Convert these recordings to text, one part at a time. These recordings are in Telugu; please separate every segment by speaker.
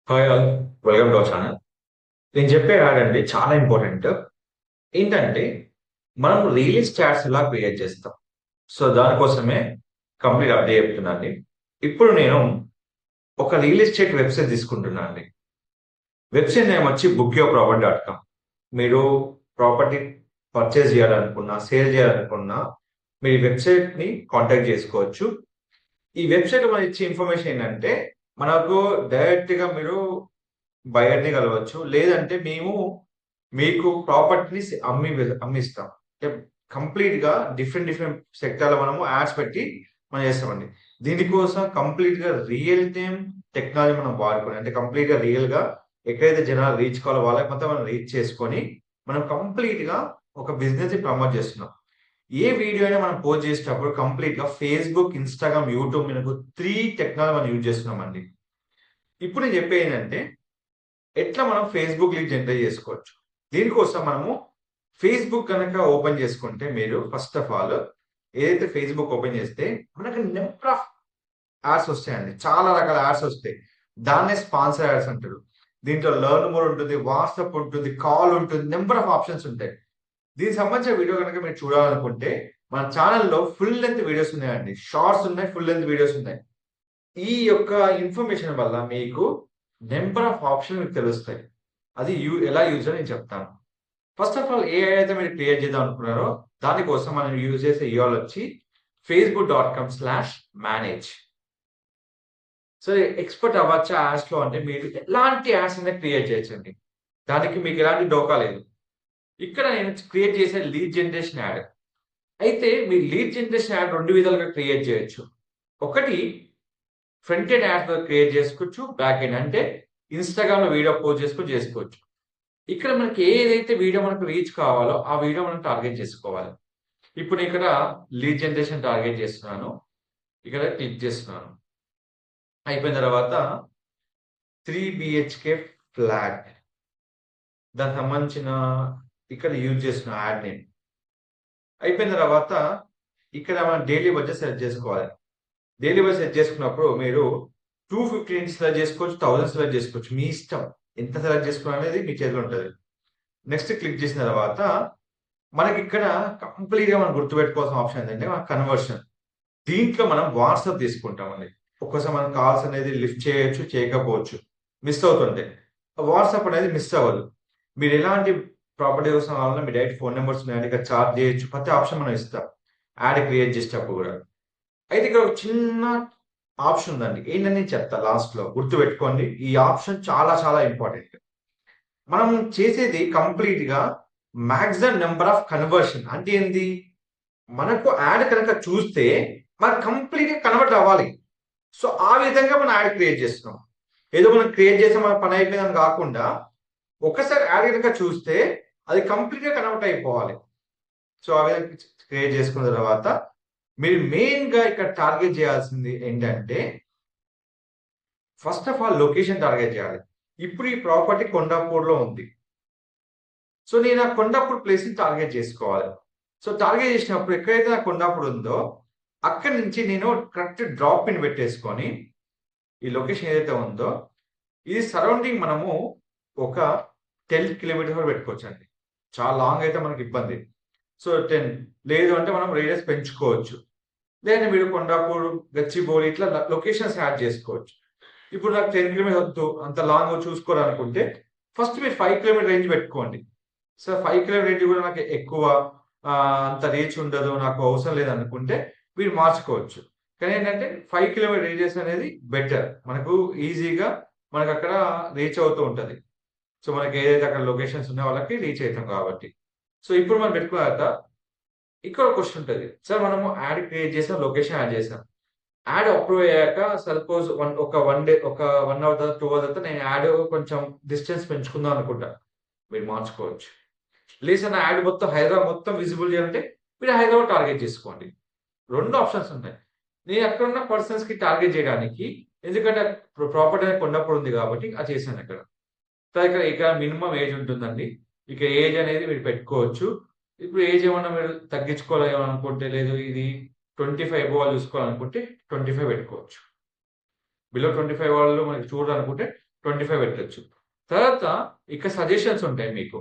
Speaker 1: Hi all, welcome to our channel. నేను చెప్పే యాడ్ అండి చాలా ఇంపార్టెంట్. ఏంటంటే మనం రీల్స్ చాట్స్ ఎలా క్రియేట్ చేస్తాం. సో దానికోసమే కంప్లీట్ అప్డేట్ చెప్తున్నాను. ఇప్పుడు నేను ఒక రియల్ ఎస్టేట్ వెబ్సైట్ తీసుకుంటున్నాను అండి. వెబ్సైట్ నేమ్ వచ్చి bookyourproperty.com. మీరు ప్రాపర్టీ పర్చేస్ చేయాలనుకున్నా, సేల్ చేయాలనుకున్నా మీరు ఈ వెబ్సైట్ ని కాంటాక్ట్ చేసుకోవచ్చు. ఈ వెబ్సైట్ లో మనం ఇచ్చే ఇన్ఫర్మేషన్ ఏంటంటే మనకు డైరెక్ట్ గా మీరు బయర్ని కలవచ్చు. లేదంటే మేము మీకు ప్రాపర్టీని అమ్మిస్తాం. అంటే కంప్లీట్ గా డిఫరెంట్ డిఫరెంట్ సెక్టార్లో మనము యాడ్స్ పెట్టి మనం చేస్తామండి. దీనికోసం కంప్లీట్ గా రియల్ టైమ్ టెక్నాలజీ మనం వాడుకొని, అంటే కంప్లీట్ గా రియల్ గా ఎక్కడైతే జనాలు రీచ్ కావాలో వాళ్ళకి మొత్తం మనం రీచ్ చేసుకొని మనం కంప్లీట్ గా ఒక బిజినెస్ ని ప్రమోట్ చేస్తున్నాం. ఏ వీడియో అయినా మనం పోస్ట్ చేసేటప్పుడు కంప్లీట్ గా ఫేస్బుక్, ఇన్స్టాగ్రామ్, యూట్యూబ్ మనకు 3 టెక్నాలజీ మనం యూజ్ చేస్తున్నామండి. ఇప్పుడు నేను చెప్పేది ఏంటంటే ఎట్లా మనం ఫేస్బుక్ లీడ్ జనరేట్ చేసుకోవచ్చు. దీనికోసం మనము ఫేస్బుక్ కనుక ఓపెన్ చేసుకుంటే మీరు ఫస్ట్ ఆఫ్ ఆల్ ఏదైతే ఫేస్బుక్ ఓపెన్ చేస్తే మనకు నెంబర్ ఆఫ్ యాడ్స్ వస్తాయండి. చాలా రకాల యాడ్స్ వస్తాయి. దాన్నే స్పాన్సర్ యాడ్స్ అంటారు. దీంట్లో లెర్న్ మోర్ ఉంటుంది, వాట్సాప్ ఉంటుంది, కాల్ ఉంటుంది, నెంబర్ ఆఫ్ ఆప్షన్స్ ఉంటాయి. దీనికి సంబంధించిన వీడియో కనుక మీరు చూడాలనుకుంటే మన ఛానల్లో ఫుల్ లెంత్ వీడియోస్ ఉన్నాయండి. షార్ట్స్ ఉన్నాయి, ఫుల్ లెంత్ వీడియోస్ ఉన్నాయి. ఈ యొక్క ఇన్ఫర్మేషన్ వల్ల మీకు నెంబర్ ఆఫ్ ఆప్షన్ మీకు తెలుస్తాయి. అది ఎలా యూజ్ అని నేను చెప్తాను. ఫస్ట్ ఆఫ్ ఆల్ ఏ అయితే మీరు క్రియేట్ చేద్దాం అనుకున్నారో దానికోసం మనం యూజ్ చేసే యూఆర్ఎల్ వచ్చి facebook.com/manage. సో ఎక్స్పర్ట్ అవ్వచ్చు యాడ్స్ లో, అంటే మీరు ఎలాంటి యాడ్స్ అనేది క్రియేట్ చేయొచ్చండి. దానికి మీకు ఎలాంటి డోకా లేదు. ఇక్కడ నేను క్రియేట్ చేసే లీడ్ జనరేషన్ యాడ్. అయితే మీ లీడ్ జనరేషన్ యాడ్ 2 విధాలుగా క్రియేట్ చేయొచ్చు. ఒకటి ఫ్రంట్ ఎండ్ యాడ్ క్రియేట్ చేసుకోవచ్చు, బ్యాక్ ఎండ్ అంటే ఇన్స్టాగ్రామ్ లో వీడియో పోస్ట్ చేసుకోవచ్చు. ఇక్కడ మనకి ఏదైతే వీడియో మనకు రీచ్ కావాలో ఆ వీడియో మనం టార్గెట్ చేసుకోవాలి. ఇప్పుడు ఇక్కడ లీడ్ జనరేషన్ టార్గెట్ చేస్తున్నాను. ఇక్కడ క్లిక్ చేస్తున్నాను. అయిపోయిన తర్వాత 3 బిహెచ్కే ఫ్లాట్ దానికి సంబంధించిన ఇక్కడ యూజ్ చేస్తున్న యాడ్ నేమ్. అయిపోయిన తర్వాత ఇక్కడ మనం డైలీ బడ్జెట్ సెలెక్ట్ చేసుకోవాలి. డైలీ బడ్జెట్ సెలెక్ట్ చేసుకున్నప్పుడు మీరు 250 సెలెక్ట్ చేసుకోవచ్చు, 1000 సెలెక్ట్ చేసుకోవచ్చు. మీ ఇష్టం ఎంత సెలెక్ట్ చేసుకోవాలి అనేది మీ చేతిలో ఉంటుంది. నెక్స్ట్ క్లిక్ చేసిన తర్వాత మనకి ఇక్కడ కంప్లీట్ గా మనం గుర్తుపెట్టుకోవాల్సిన ఆప్షన్ ఏంటంటే మన కన్వర్షన్. దీంట్లో మనం వాట్సాప్ తీసుకుంటామండి. ఒక్కోసారి మనం కాల్స్ అనేది లిఫ్ట్ చేయొచ్చు, చేయకపోవచ్చు, మిస్ అవుతుంటే వాట్సాప్ అనేది మిస్ అవ్వదు. మీరు ఎలాంటి ప్రాపర్టీ కోసం కావాలన్నా మీ డైరెక్ట్ ఫోన్ నెంబర్స్ ఉన్నాయండి, ఇక్కడ చార్జ్ చేయొచ్చు, ప్రతి ఆప్షన్ మనం ఇస్తాం యాడ్ క్రియేట్ చేసేటప్పుడు కూడా. అయితే ఇక్కడ ఒక చిన్న ఆప్షన్ ఉందండి, ఏంటని చెప్తా లాస్ట్ లో, గుర్తుపెట్టుకోండి. ఈ ఆప్షన్ చాలా చాలా ఇంపార్టెంట్. మనం చేసేది కంప్లీట్ గా మాక్సిమం నెంబర్ ఆఫ్ కన్వర్షన్. అంటే ఏంది, మనకు యాడ్ కనుక చూస్తే మనకు కంప్లీట్ గా కన్వర్ట్ అవ్వాలి. సో ఆ విధంగా మనం యాడ్ క్రియేట్ చేస్తున్నాం. ఏదో మనం క్రియేట్ చేసే మన పని అయిపోయిందని కాకుండా ఒకసారి యాడ్ కనుక చూస్తే అది కంప్లీట్ గా కన్వర్ట్ అయిపోవాలి. సో ఆ విధంగా క్రియేట్ చేసుకున్న తర్వాత మీరు మెయిన్ గా ఇక్కడ టార్గెట్ చేయాల్సింది ఏంటంటే first of all location target చేయాలి. ఇప్పుడు ఈ ప్రాపర్టీ కొండాపూర్లో ఉంది. సో నేను ఆ కొండాపూర్ ప్లేస్ ని టార్గెట్ చేసుకోవాలి. సో టార్గెట్ చేసినప్పుడు ఎక్కడైతే నా కొండాపూర్ ఉందో అక్కడి నుంచి నేను కరెక్ట్ డ్రాప్ పిన్ పెట్టేసుకొని ఈ లొకేషన్ ఏదైతే ఉందో ఇది సరౌండింగ్ మనము ఒక 10 కిలోమీటర్ పెట్టుకోవచ్చు అండి. చాలా లాంగ్ అయితే మనకి ఇబ్బంది. సో 10 లేదు అంటే మనం రేడియస్ పెంచుకోవచ్చు. లేదంటే మీరు కొండాపూర్, గచ్చిబౌలి ఇట్లా లొకేషన్స్ యాడ్ చేసుకోవచ్చు. ఇప్పుడు నాకు 10 కిలోమీటర్ వద్దు, అంత లాంగ్ చూసుకోవాలనుకుంటే ఫస్ట్ మీరు 5 కిలోమీటర్ రేంజ్ పెట్టుకోండి. సో 5 కిలోమీటర్ రేంజ్ కూడా నాకు ఎక్కువ అంత రీచ్ ఉండదు, నాకు అవసరం లేదనుకుంటే మీరు మార్చుకోవచ్చు. కానీ ఏంటంటే 5 కిలోమీటర్ రేడియస్ అనేది బెటర్. మనకు ఈజీగా మనకు అక్కడ రీచ్ అవుతూ ఉంటది. సో మనకి ఏదైతే అక్కడ లొకేషన్స్ ఉన్నాయో వాళ్ళకి రీచ్ అవుతాం కాబట్టి. సో ఇప్పుడు మనం పెట్టుకున్న తర్వాత ఇక్కడ ఒక క్వశ్చన్ ఉంటుంది. సార్ మనము యాడ్ క్రియేట్ చేసాం, లొకేషన్ యాడ్ చేసాం. యాడ్ అప్రూవ్ అయ్యాక సపోజ్ ఒక 1 డే, ఒక 1 అవర్ తర్వాత, 2 అవర్ తర్వాత నేను యాడ్ కొంచెం డిస్టెన్స్ పెంచుకుందాం అనుకుంటా, మీరు మార్చుకోవచ్చు. లేదు సార్ నా యాడ్ మొత్తం హైదరాబాద్ మొత్తం విజిబుల్ చేయాలంటే మీరు హైదరాబాద్ టార్గెట్ చేసుకోండి. 2 ఆప్షన్స్ ఉంటాయి. నేను అక్కడున్న పర్సన్స్ కి టార్గెట్ చేయడానికి, ఎందుకంటే ప్రాపర్టీ అనేది కొండప్పుడు ఉంది కాబట్టి అది చేశాను అక్కడ. సో ఇక్కడ మినిమం ఏజ్ ఉంటుందండి. ఇక ఏజ్ అనేది మీరు పెట్టుకోవచ్చు. ఇప్పుడు ఏజ్ ఏమన్నా మీరు తగ్గించుకోవాలనుకుంటే, లేదు ఇది 25 అబోవ్ చూసుకోవాలనుకుంటే 25 పెట్టుకోవచ్చు. బిలో 25 వాళ్ళు మనకి చూడాలనుకుంటే 25 పెట్టొచ్చు. తర్వాత ఇక్కడ సజెషన్స్ ఉంటాయి మీకు.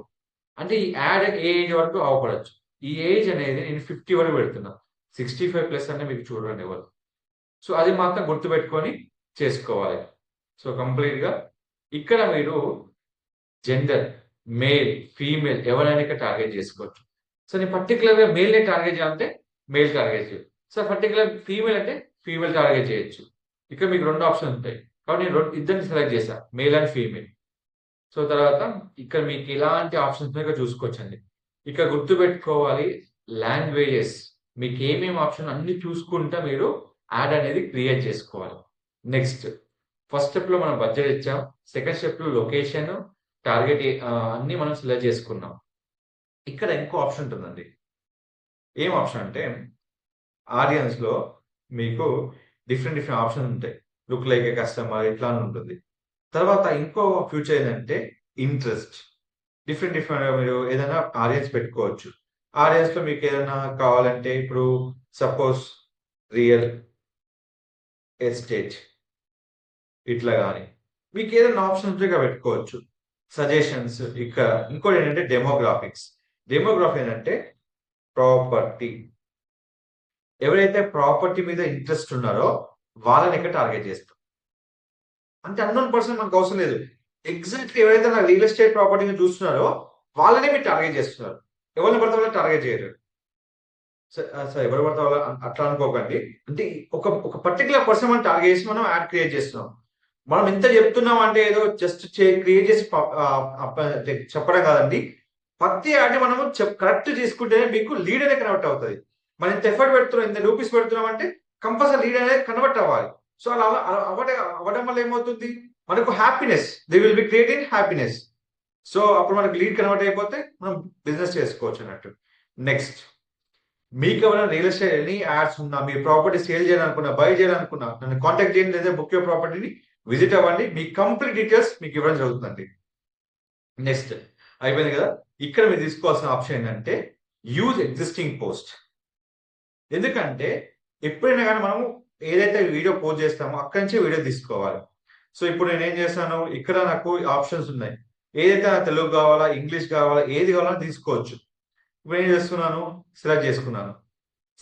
Speaker 1: అంటే ఈ యాడ్ ఏ ఏజ్ వరకు అవపడొచ్చు. ఈ ఏజ్ అనేది నేను 50 వరకు పెడుతున్నా. 65+ అంటే మీకు చూడండి ఎవరు. సో అది మాత్రం గుర్తుపెట్టుకొని చేసుకోవాలి. సో కంప్లీట్‌గా ఇక్కడ మీరు జెండర్ మేల్, ఫీమేల్ ఎవరైనా ఇక్కడ టార్గెట్ చేసుకోవచ్చు. సో నేను పర్టిక్యులర్‌గా మేల్‌నే టార్గెట్ చేయాలంటే మేల్ టార్గెట్ చేయొచ్చు. సో పర్టిక్యులర్ ఫీమేల్ అంటే ఫీమేల్ టార్గెట్ చేయొచ్చు. ఇక్కడ మీకు 2 ఆప్షన్స్ ఉంటాయి. కాబట్టి నేను ఇద్దరిని సెలెక్ట్ చేశా. Male and female. సో తర్వాత ఇక్కడ మీకు ఎలాంటి ఆప్షన్స్ ఉన్నాయో ఇక్కడ చూసుకోవచ్చండి. ఇక్కడ గుర్తుపెట్టుకోవాలి లాంగ్వేజెస్. మీకు ఏమేమి ఆప్షన్ అన్ని చూసుకుంటా మీరు యాడ్ అనేది క్రియేట్ చేసుకోవాలి. నెక్స్ట్ ఫస్ట్ స్టెప్‌లో మనం బడ్జెట్ ఇచ్చాం. సెకండ్ స్టెప్‌లో లొకేషన్, టార్గెట్ అన్నీ మనం సెలెక్ట్ చేసుకున్నాం. ఇక్కడ ఇంకో ఆప్షన్ ఉంటుందండి. ఏం ఆప్షన్ అంటే ఆడియన్స్‌లో మీకు డిఫరెంట్ ఆప్షన్స్ ఉంటాయి. లుక్ లైక్ ఎ కస్టమర్ ఇట్లా అని ఉంటుంది. తర్వాత ఇంకో ఫ్యూచర్ ఏంటంటే ఇంట్రెస్ట్. డిఫరెంట్ మీరు ఏదైనా ఆడియన్స్ పెట్టుకోవచ్చు. ఆడియన్స్‌లో మీకు ఏదైనా కావాలంటే ఇప్పుడు సపోజ్ రియల్ ఎస్టేట్ ఇట్లా గాని. మీకు ఏదైనా ఆప్షన్ ఉంటే ఇక్కడ పెట్టుకోవచ్చు. సజెషన్స్ ఇక్కడ ఇంకోటి ఏంటంటే డెమోగ్రాఫిక్స్. డెమోగ్రాఫీ ఏంటంటే ప్రాపర్టీ. ఎవరైతే ప్రాపర్టీ మీద ఇంట్రెస్ట్ ఉన్నారో వాళ్ళని ఇక్కడ టార్గెట్ చేస్తాం. అంటే అన్నోన్ పర్సన్ మనకు అవసరం లేదు. ఎగ్జాక్ట్‌లీ ఎవరైతే నా రియల్ ఎస్టేట్ ప్రాపర్టీని చూస్తున్నారో వాళ్ళనే మీరు టార్గెట్ చేస్తున్నారు. ఎవరిని పడితే వాళ్ళని టార్గెట్ చేయరు. సార్ ఎవరు పడితే వాళ్ళ అట్లా అనుకోకండి. అంటే ఒక పర్టిక్యులర్ పర్సన్ మనం టార్గెట్ చేసి మనం యాడ్ క్రియేట్ చేస్తున్నాం. మనం ఎంత చెప్తున్నాం అంటే ఏదో జస్ట్ క్రియేట్ చేసి చెప్పడం కాదండి. ప్రతి యాడ్‌ని మనము కరెక్ట్ చేసుకుంటేనే మీకు లీడ్ అనేది కన్వర్ట్ అవుతది. మనం ఇంత ఎఫర్ట్ పెడుతున్నాం, ఇంత రూపీస్ పెడుతున్నాం అంటే కంపల్సరీ లీడ్ అనేది కన్వర్ట్ అవ్వాలి. సో అలా అవ్వడం వల్ల ఏమవుతుంది? మనకు happiness. They will be creating happiness. So అప్పుడు మనకు లీడ్ కన్వర్ట్ అయిపోతే మనం బిజినెస్ చేసుకోవచ్చు అన్నట్టు. నెక్స్ట్ మీకు ఎవరైనా రియల్ ఎస్టేట్ ఎనీ యాడ్స్ ఉన్నా, మీ ప్రాపర్టీ సేల్ చేయాలనుకున్నా, బై చేయాలనుకున్నా నన్ను కాంటాక్ట్ చేయండి. లేదా బుక్ యువర్ ప్రాపర్టీని విజిట్ అవ్వండి. మీ కంప్లీట్ డీటెయిల్స్ మీకు ఇవ్వడం జరుగుతుందండి. నెక్స్ట్ అయిపోయింది కదా. ఇక్కడ మీరు తీసుకోవాల్సిన ఆప్షన్ ఏంటంటే యూజ్ ఎగ్జిస్టింగ్ పోస్ట్. ఎందుకంటే ఎప్పుడైనా కానీ మనము ఏదైతే వీడియో పోస్ట్ చేస్తామో అక్కడి నుంచే వీడియో తీసుకోవాలి. సో ఇప్పుడు నేను ఏం చేస్తాను, ఇక్కడ నాకు ఆప్షన్స్ ఉన్నాయి. ఏదైతే నాకు తెలుగు కావాలా, ఇంగ్లీష్ కావాలా, ఏది కావాలని తీసుకోవచ్చు. ఇప్పుడు ఏం చేస్తున్నాను, సెలెక్ట్ చేసుకున్నాను.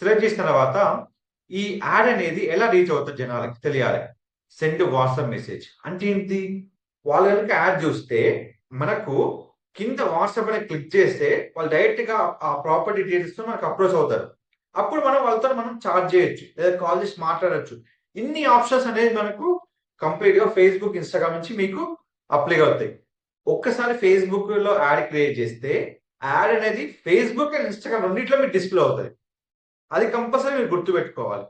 Speaker 1: సెలెక్ట్ చేసిన తర్వాత ఈ యాడ్ అనేది ఎలా రీచ్ అవుతుంది జనాలకి తెలియాలి. సెండ్ వాట్సాప్ మెసేజ్ అంటే ఏంటి? వాళ్ళు కనుక యాడ్ చూస్తే మనకు కింద వాట్సాప్ అనేది క్లిక్ చేస్తే వాళ్ళు డైరెక్ట్ గా ఆ ప్రాపర్టీ డీటెయిల్స్ తో మనకు అప్రోచ్ అవుతారు. అప్పుడు మనం వాళ్ళతో మనం చార్జ్ చేయొచ్చు, లేదా కాల్ చేసి మాట్లాడొచ్చు. ఇన్ని ఆప్షన్స్ అనేది మనకు కంప్లీట్ గా ఫేస్బుక్, ఇన్స్టాగ్రామ్ నుంచి మీకు అప్లై అవుతాయి. ఒక్కసారి ఫేస్బుక్ లో యాడ్ క్రియేట్ చేస్తే యాడ్ అనేది ఫేస్బుక్ అండ్ ఇన్స్టాగ్రామ్ రెండింటిలో మీకు డిస్ప్లే అవుతుంది. అది కంపల్సరీ మీరు గుర్తుపెట్టుకోవాలి.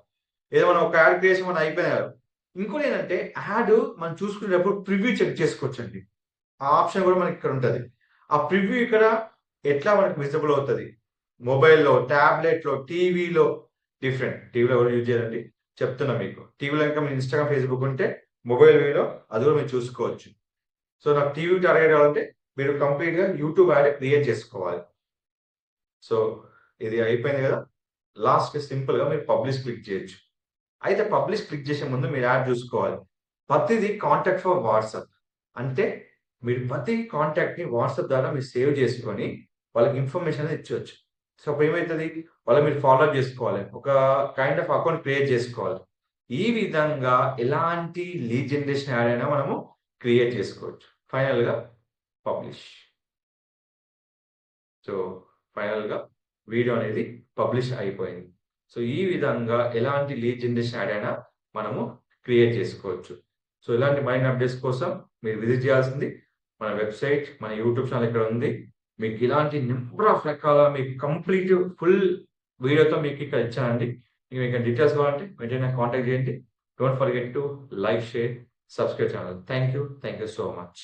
Speaker 1: ఏదో మనం ఒక యాడ్ క్రియేషన్ మనం అయిపోయినారు. ఇంకోటి ఏంటంటే యాడ్ మనం చూసుకునేటప్పుడు ప్రివ్యూ చెక్ చేసుకోవచ్చండి. ఆ ఆప్షన్ కూడా మనకి ఇక్కడ ఉంటుంది. ఆ ప్రివ్యూ ఇక్కడ ఎట్లా మనకు విజిబుల్ అవుతుంది? మొబైల్‌లో, ట్యాబ్లెట్‌లో, టీవీలో టీవీలో ఎవరు యూజ్ చేయాలండి చెప్తున్నా మీకు. టీవీలో ఇంకా మీ ఇన్స్టాగ్రామ్, ఫేస్బుక్ ఉంటే మొబైల్ వేలో అది కూడా మీరు చూసుకోవచ్చు. సో నాకు టీవీ టార్గెట్ కావాలంటే మీరు కంప్లీట్‌గా యూట్యూబ్ యాడ్ క్రియేట్ చేసుకోవాలి. సో ఇది అయిపోయింది కదా. లాస్ట్ సింపుల్‌గా మీరు పబ్లిష్ క్లిక్ చేయొచ్చు. అయితే పబ్లిష్ క్లిక్ చేసే ముందు మీరు యాడ్ చూసుకోవాలి. ప్రతిది కాంటాక్ట్ ఫర్ వాట్సాప్. అంటే మీరు ప్రతి కాంటాక్ట్‌ని వాట్సాప్ ద్వారా మీరు సేవ్ చేసుకొని వాళ్ళకి ఇన్ఫర్మేషన్ అనేది ఇచ్చొచ్చు. సో అప్పుడు ఏమైతది? వాళ్ళని మీరు ఫాలో అప్ చేసుకోవాలి. ఒక కైండ్ ఆఫ్ అకౌంట్ క్రియేట్ చేసుకోవాలి. ఈ విధంగా ఎలాంటి లీడ్ జనరేషన్ యాడ్ అయినా మనము క్రియేట్ చేసుకోవచ్చు. ఫైనల్‌గా పబ్లిష్. సో ఫైనల్‌గా వీడియో అనేది పబ్లిష్ అయిపోయింది. సో ఈ విధంగా ఎలాంటి లీడ్ జనరేషన్ యాడ్ అయినా మనము క్రియేట్ చేసుకోవచ్చు. సో ఇలాంటి మరిన్ని అప్డేట్స్ కోసం మీరు విజిట్ చేయాల్సింది మన వెబ్‌సైట్, మన యూట్యూబ్ ఛానల్ ఇక్కడ ఉంది. మీకు ఇలాంటి నంబర్ ఆఫ్ రకాల మీకు కంప్లీట్ ఫుల్ వీడియోతో మీకు ఇక్కడ ఇచ్చానండి. మీకు డీటెయిల్స్ కావాలంటే వెంటనే నాకు కాంటాక్ట్ చేయండి. Don't forget to like, share, subscribe channel. Thank you so much.